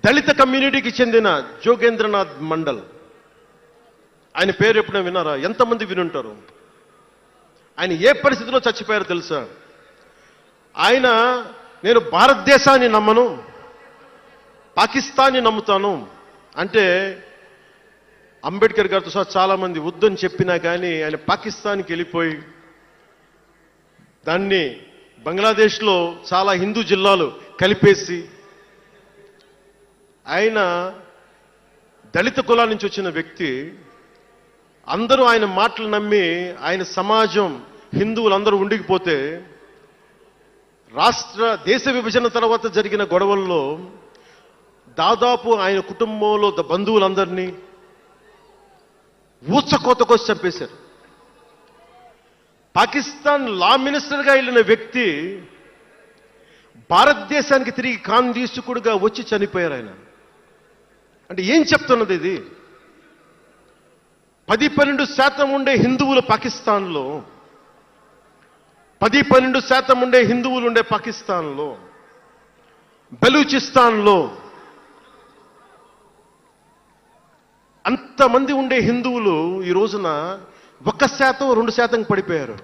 దళిత కమ్యూనిటీకి చెందిన జోగేంద్రనాథ్ మండల్. ఆయన పేరు ఎప్పుడైనా విన్నారా? ఎంతమంది వినుంటారు? ఆయన ఏ పరిస్థితిలో చచ్చిపోయారో తెలుసా? ఆయన నేను భారతదేశాన్ని నమ్మను, పాకిస్తాన్ని నమ్ముతాను అంటే, అంబేద్కర్ గారితో సహా చాలా మంది వద్దని చెప్పినా కానీ ఆయన పాకిస్తాన్కి వెళ్ళిపోయి దాన్ని బంగ్లాదేశ్లో చాలా హిందూ జిల్లాలు కలిపేసి, ఆయన దళిత కులాల నుంచి వచ్చిన వ్యక్తి, అందరూ ఆయన మాటలు నమ్మి ఆయన సమాజం హిందువులందరూ ఉండిపోతే, దేశ విభజన తర్వాత జరిగిన గొడవల్లో దాదాపు ఆయన కుటుంబంలో బంధువులందరినీ ఊచకోతకొచ్చి చంపేశారు. పాకిస్తాన్ లా మినిస్టర్గా వెళ్ళిన వ్యక్తి భారతదేశానికి తిరిగి కాందీసుకుడుగా వచ్చి చనిపోయారు ఆయన. అంటే ఏం చెప్తున్నది ఇది? 10-12% ఉండే హిందువులు పాకిస్తాన్లో, 10-12% ఉండే హిందువులు ఉండే పాకిస్తాన్లో, బలూచిస్తాన్లో అంతమంది ఉండే హిందువులు ఈ రోజున 1%, 2% పడిపోయారు.